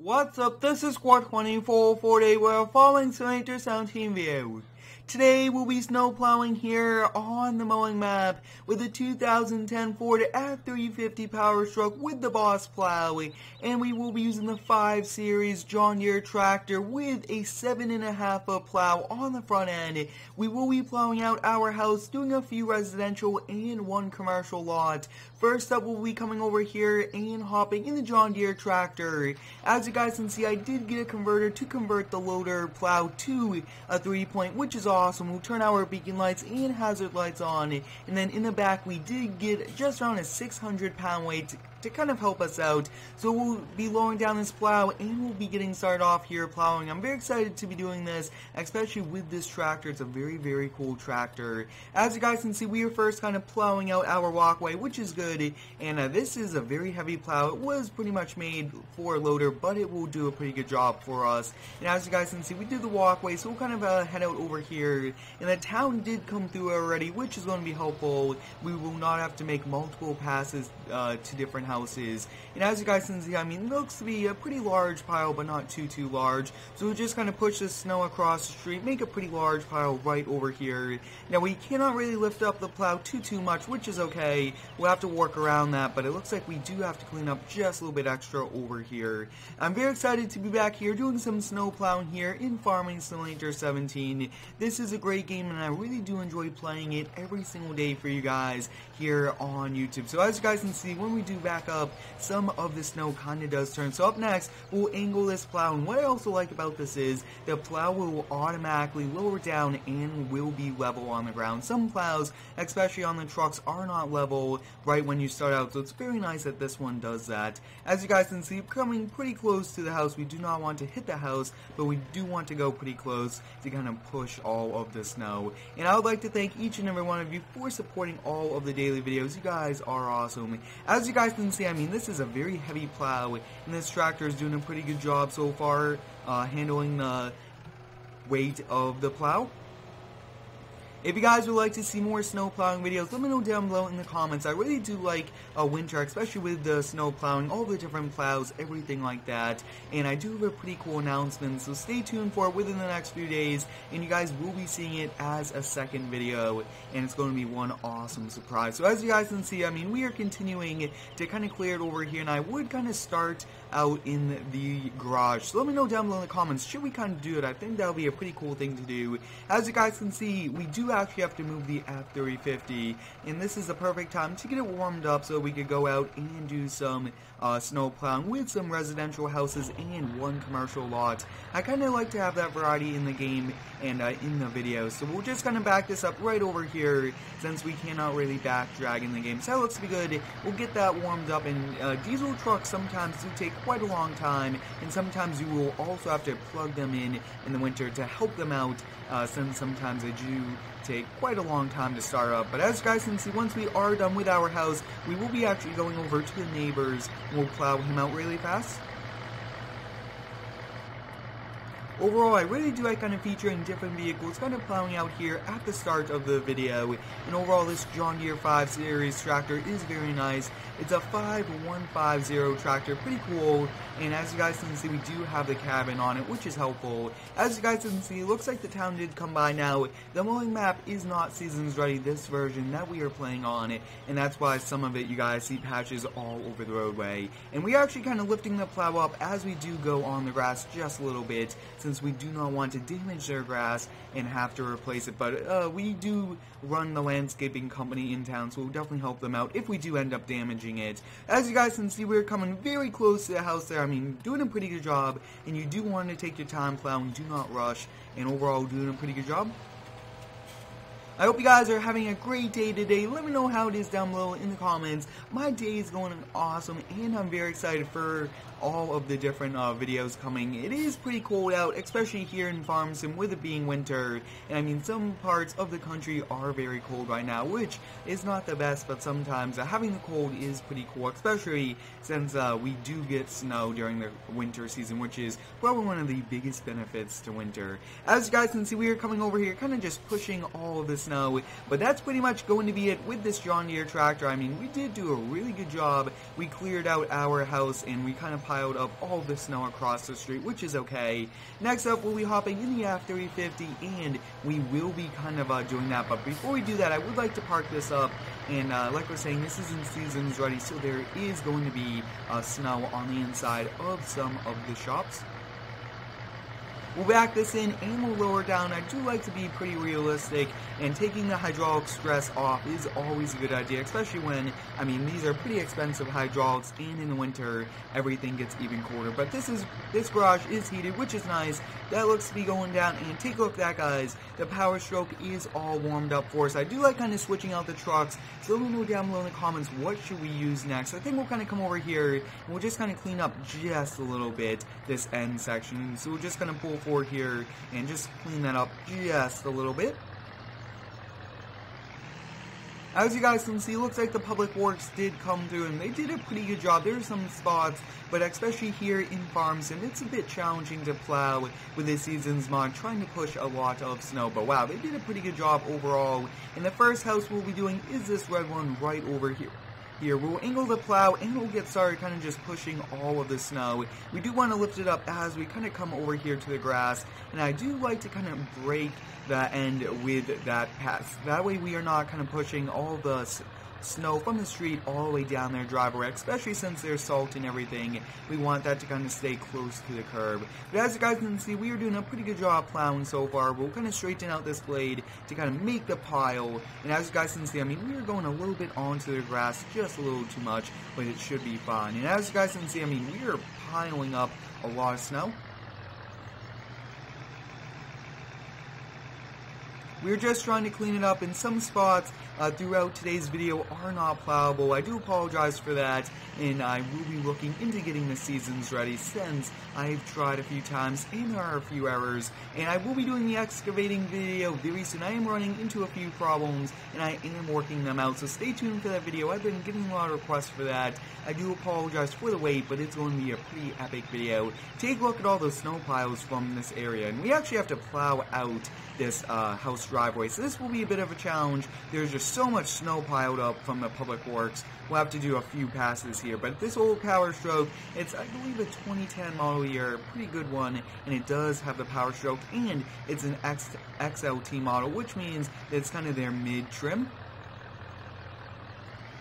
What's up, this is Squad 24 for today we're following Simulator 17 video. Today we'll be snow plowing here on the Mowing Map with a 2010 Ford F350 Powerstroke with the Boss Plow, and we will be using the 5 Series John Deere tractor with a 7.5 foot plow on the front end. We will be plowing out our house, doing a few residential and one commercial lot. First up, we'll be coming over here and hopping in the John Deere tractor. As you guys can see, I did get a converter to convert the loader plow to a 3-point, which is awesome. We'll turn our beacon lights and hazard lights on, and then in the back we did get just around a 600-pound weight to kind of help us out. So we'll be lowering down this plow and we'll be getting started off here plowing. I'm very excited to be doing this, especially with this tractor. It's a very cool tractor. As you guys can see, we are first kind of plowing out our walkway, which is good, and this is a very heavy plow. It was pretty much made for a loader, but it will do a pretty good job for us. And as you guys can see, we did the walkway, so we'll kind of head out over here, and the town did come through already, which is going to be helpful. We will not have to make multiple passes to different houses. And as you guys can see, I mean, it looks to be a pretty large pile, but not too large. So we'll just kind of push the snow across the street, make a pretty large pile right over here. Now we cannot really lift up the plow too much, which is okay. We'll have to work around that, but it looks like we do have to clean up just a little bit extra over here. I'm very excited to be back here doing some snow plowing here in Farming Simulator 17. This is a great game, and I really do enjoy playing it every single day for you guys here on YouTube. So as you guys can see, when we do back up, some of the snow kind of does turn. So up next, we'll angle this plow, and what I also like about this is the plow will automatically lower down and will be level on the ground. Some plows, especially on the trucks, are not level right when you start out, so it's very nice that this one does that. As you guys can see, coming pretty close to the house. We do not want to hit the house, but we do want to go pretty close to kind of push all of the snow. And I would like to thank each and every one of you for supporting all of the daily videos. You guys are awesome. As you guys can see, I mean, this is a very heavy plow, and this tractor is doing a pretty good job so far handling the weight of the plow. If you guys would like to see more snow plowing videos, let me know down below in the comments. I really do like winter, especially with the snow plowing, all the different plows, everything like that. And I do have a pretty cool announcement, so stay tuned for it within the next few days, and you guys will be seeing it as a second video, and it's going to be one awesome surprise. So as you guys can see, I mean, we are continuing to kind of clear it over here, and I would kind of start out in the garage. So let me know down below in the comments, should we kind of do it? I think that would be a pretty cool thing to do. As you guys can see, we do actually have to move the F350, and this is the perfect time to get it warmed up so we could go out and do some snow plowing with some residential houses and one commercial lot. I kind of like to have that variety in the game and in the video, so we'll just kind of back this up right over here since we cannot really back drag in the game. So that looks to be good. We'll get that warmed up, and diesel trucks sometimes do take quite a long time, and sometimes you will also have to plug them in the winter to help them out, since sometimes they do take quite a long time to start up. But as you guys can see, once we are done with our house, we will be actually going over to the neighbors, and we'll plow him out really fast. Overall, I really do like kind of featuring different vehicles, kind of plowing out here at the start of the video. And overall, this John Deere 5 Series tractor is very nice. It's a 5150 tractor, pretty cool. And as you guys can see, we do have the cabin on it, which is helpful. As you guys can see, it looks like the town did come by now. The Mowing Map is not seasons ready, this version that we are playing on, and that's why some of it you guys see patches all over the roadway. And we are actually kind of lifting the plow up as we do go on the grass just a little bit, since we do not want to damage their grass and have to replace it. But we do run the landscaping company in town, so we'll definitely help them out if we do end up damaging it. As you guys can see, we're coming very close to the house there. I mean, doing a pretty good job, and you do want to take your time plowing, do not rush, and overall doing a pretty good job. I hope you guys are having a great day today. Let me know how it is down below in the comments. My day is going awesome, and I'm very excited for all of the different videos coming. It is pretty cold out, especially here in Farm Sim with it being winter. And I mean, some parts of the country are very cold right now, which is not the best, but sometimes having the cold is pretty cool, especially since we do get snow during the winter season, which is probably one of the biggest benefits to winter. As you guys can see, we are coming over here, kind of just pushing all of the snow, but that's pretty much going to be it with this John Deere tractor. I mean, we did do a really good job. We cleared out our house, and we kind of piled up all the snow across the street, which is okay. Next up, we'll be hopping in the F350, and we will be kind of doing that. But before we do that, I would like to park this up, and like we're saying, this isn't seasons ready, so there is going to be snow on the inside of some of the shops. We'll back this in and we'll lower down. I do like to be pretty realistic, and taking the hydraulic stress off is always a good idea, especially when, I mean, these are pretty expensive hydraulics, and in the winter everything gets even colder. But this garage is heated, which is nice. That looks to be going down, and take a look at that, guys. The Powerstroke is all warmed up for us. I do like kind of switching out the trucks, so let me know down below in the comments what should we use next. I think we'll kind of come over here and we'll just kind of clean up just a little bit this end section. So we'll just kind of pull forward here and just clean that up just a little bit. As you guys can see, it looks like the Public Works did come through, and they did a pretty good job. There are some spots, but especially here in Farmington, it's a bit challenging to plow with this season's mod, trying to push a lot of snow. But wow, they did a pretty good job overall. And the first house we'll be doing is this red one right over here. We'll angle the plow, and we'll get started kind of just pushing all of the snow. We do want to lift it up as we kind of come over here to the grass, and I do like to kind of break the end with that pass. That way we are not kind of pushing all the snow from the street all the way down their driveway, especially since there's salt and everything. We want that to kind of stay close to the curb. But as you guys can see, we are doing a pretty good job plowing so far. We'll kind of straighten out this blade to kind of make the pile, and as you guys can see, I mean, we are going a little bit onto the grass, just a little too much, but it should be fine. And as you guys can see, I mean, we are piling up a lot of snow. We're just trying to clean it up, and some spots throughout today's video are not plowable. I do apologize for that, and I will be looking into getting the seasons ready, since I've tried a few times and there are a few errors. And I will be doing the excavating video very soon. I am running into a few problems, and I am working them out, so stay tuned for that video. I've been getting a lot of requests for that. I do apologize for the wait, but it's going to be a pretty epic video. Take a look at all the snow piles from this area, and we actually have to plow out this house driveway, so this will be a bit of a challenge. There's just so much snow piled up from the Public Works. We'll have to do a few passes here, but this old Powerstroke, it's, I believe, a 2010 model year, pretty good one, and it does have the Powerstroke, and it's an XLT model, which means that it's kind of their mid-trim.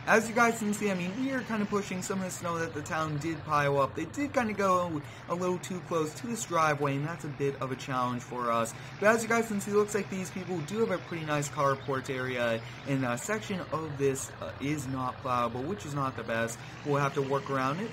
As you guys can see, I mean, we are kind of pushing some of the snow that the town did pile up. They did kind of go a little too close to this driveway, and that's a bit of a challenge for us. But as you guys can see, it looks like these people do have a pretty nice carport area, and a section of this is not plowable, which is not the best. We'll have to work around it.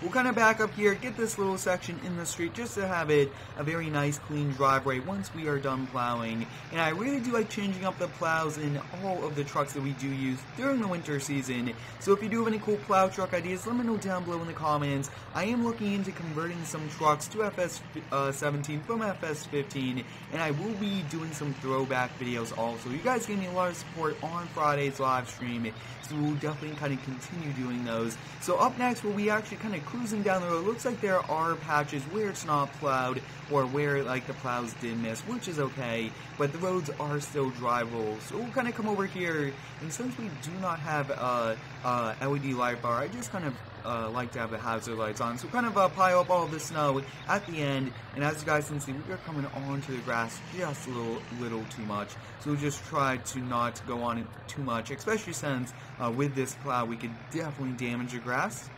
We'll kind of back up here, get this little section in the street just to have it a very nice clean driveway once we are done plowing. And I really do like changing up the plows in all of the trucks that we do use during the winter season. So if you do have any cool plow truck ideas, let me know down below in the comments. I am looking into converting some trucks to FS17 from FS15, and I will be doing some throwback videos also. You guys gave me a lot of support on Friday's live stream, so we'll definitely kind of continue doing those. So up next, we'll be actually kind of cruising down the road. Looks like there are patches where it's not plowed, or where like the plows did miss, which is okay, but the roads are still drivable. So we'll kind of come over here, and since we do not have LED light bar, I just kind of like to have the hazard lights on. So kind of pile up all of the snow at the end, and as you guys can see, we are coming onto the grass just a little too much. So we'll just try to not go on it too much, especially since with this plow we could definitely damage the grass.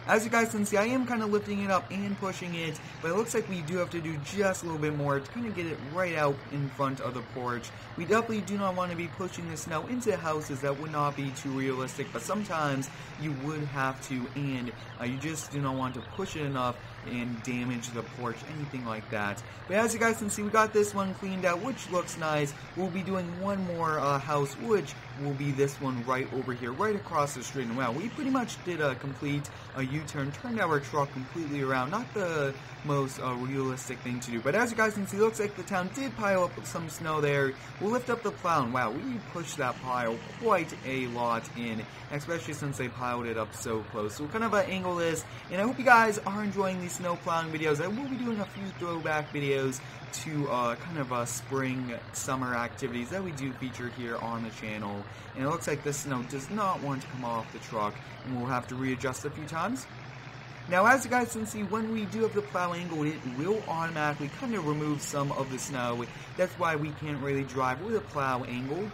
As you guys can see, I am kind of lifting it up and pushing it, but it looks like we do have to do just a little bit more to kind of get it right out in front of the porch. We definitely do not want to be pushing the snow into houses. That would not be too realistic, but sometimes you would have to, and you just do not want to push it enough and damage the porch, anything like that. But as you guys can see, we got this one cleaned out, which looks nice. We'll be doing one more house, which will be this one right over here, right across the street. And wow, we pretty much did a complete U-turn, turned our truck completely around. Not the most realistic thing to do, but as you guys can see, it looks like the town did pile up some snow there. We'll lift up the plow, and wow, we pushed that pile quite a lot in, especially since they piled it up so close. So we'll kind of angle this, and I hope you guys are enjoying these snow plowing videos. I will be doing a few throwback videos to kind of spring, summer activities that we do feature here on the channel. and it looks like the snow does not want to come off the truck, and we'll have to readjust a few times. Now, as you guys can see, when we do have the plow angle, it will automatically kind of remove some of the snow. That's why we can't really drive with a plow angle.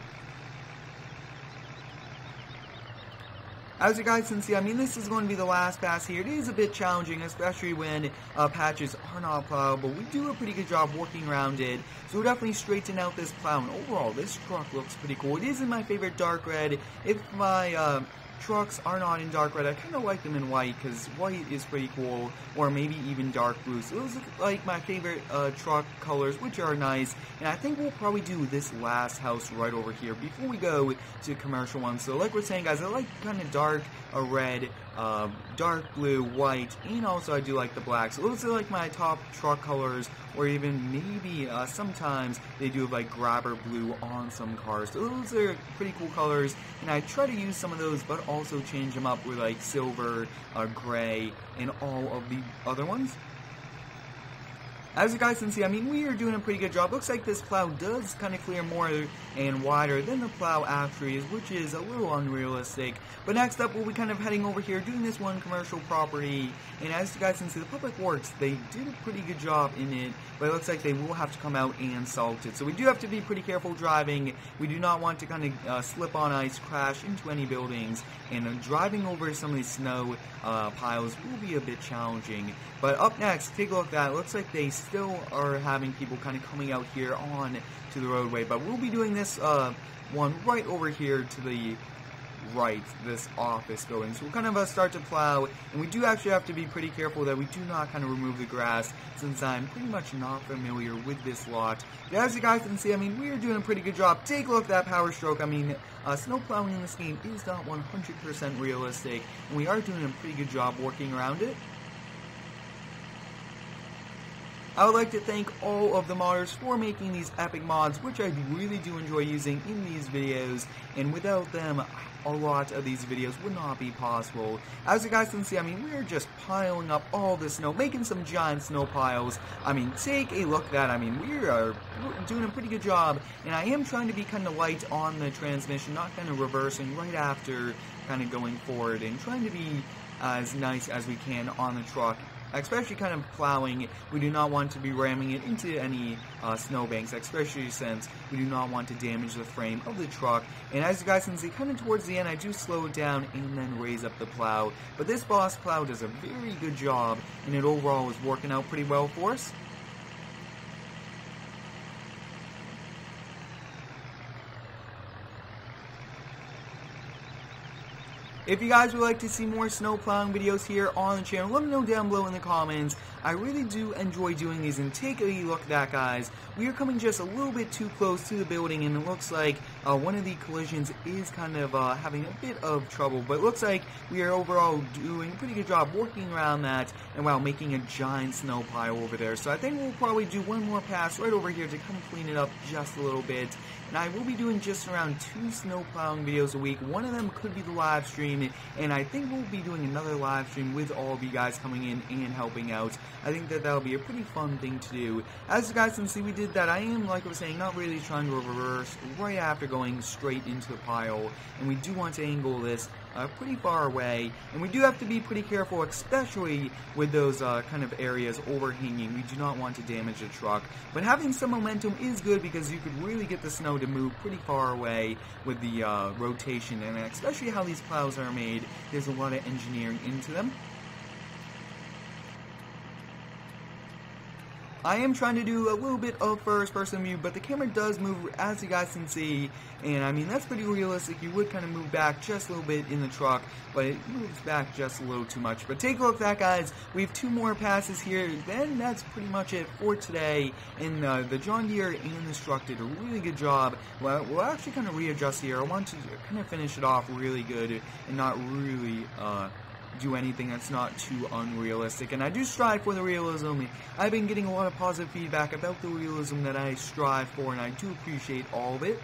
As you guys can see, I mean, this is going to be the last pass here. It is a bit challenging, especially when patches are not plowed, but we do a pretty good job working around it. So we'll definitely straighten out this plow, and overall, this truck looks pretty cool. It isn't my favorite dark red. If my trucks are not in dark red, I kind of like them in white, because white is pretty cool, or maybe even dark blue. So those are like my favorite truck colors, which are nice, and I think we'll probably do this last house right over here before we go to commercial ones. So like we're saying, guys, I like kind of dark red, dark blue, white, and also I do like the black. So those are like my top truck colors, or even maybe sometimes they do have like grabber blue on some cars. So those are pretty cool colors, and I try to use some of those, but also change them up with like silver, gray, and all of the other ones. As you guys can see, I mean, we are doing a pretty good job. Looks like this plow does kind of clear more and wider than the plow actually is, which is a little unrealistic. But next up, we'll be kind of heading over here, doing this one commercial property. And as you guys can see, the Public Works, they did a pretty good job in it, but it looks like they will have to come out and salt it. So we do have to be pretty careful driving. We do not want to kind of slip on ice, crash into any buildings, and driving over some of these snow piles will be a bit challenging. But up next, take a look at that. It looks like they still are having people kind of coming out here on to the roadway, but we'll be doing this one right over here to the right, this office building. So we'll kind of start to plow, and we do actually have to be pretty careful that we do not kind of remove the grass, since I'm pretty much not familiar with this lot. But as you guys can see, I mean, we are doing a pretty good job. Take a look at that Powerstroke. I mean, snow plowing in this game is not 100% realistic, and we are doing a pretty good job working around it. I would like to thank all of the modders for making these epic mods, which I really do enjoy using in these videos, and without them, a lot of these videos would not be possible. As you guys can see, I mean, we're just piling up all the snow, making some giant snow piles. I mean, take a look at that. I mean, we're doing a pretty good job, and I am trying to be kind of light on the transmission, not kind of reversing right after kind of going forward, and trying to be as nice as we can on the truck. Especially kind of plowing, we do not want to be ramming it into any snowbanks, especially since we do not want to damage the frame of the truck. And as you guys can see, kind of towards the end, I do slow it down and then raise up the plow. But this boss plow does a very good job, and it overall is working out pretty well for us. If you guys would like to see more snow plowing videos here on the channel, let me know down below in the comments. I really do enjoy doing these, and take a look at that, guys. We are coming just a little bit too close to the building, and it looks like one of the collisions is kind of having a bit of trouble, but it looks like we are overall doing a pretty good job working around that, and while making a giant snow pile over there. So I think we'll probably do one more pass right over here to kind of clean it up just a little bit. And I will be doing just around 2 snow plowing videos a week. One of them could be the live stream, and I think we'll be doing another live stream with all of you guys coming in and helping out. I think that that'll be a pretty fun thing to do. As you guys can see, we did that. I am, like I was saying, not really trying to reverse right after going straight into the pile, and we do want to angle this pretty far away, and we do have to be pretty careful, especially with those kind of areas overhanging. We do not want to damage the truck, but having some momentum is good, because you could really get the snow to move pretty far away with the rotation, and especially how these plows are made, there's a lot of engineering into them. I am trying to do a little bit of first-person view, but the camera does move, as you guys can see, and I mean, that's pretty realistic. You would kind of move back just a little bit in the truck, but it moves back just a little too much. But take a look at that, guys. We have 2 more passes here, then that's pretty much it for today. And the John Deere and this truck did a really good job. Well, we'll actually kind of readjust here. I want to kind of finish it off really good and not really do anything that's not too unrealistic, and I do strive for the realism. I've been getting a lot of positive feedback about the realism that I strive for, and I do appreciate all of it.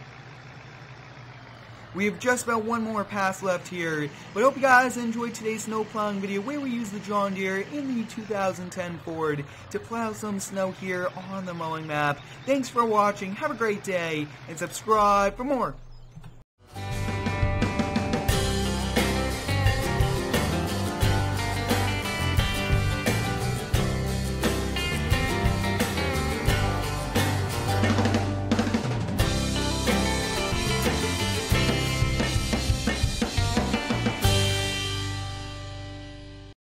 We have just about 1 more pass left here, but I hope you guys enjoyed today's snow plowing video, where we use the John Deere in the 2010 Ford to plow some snow here on the Mowing Map. Thanks for watching, have a great day, and subscribe for more.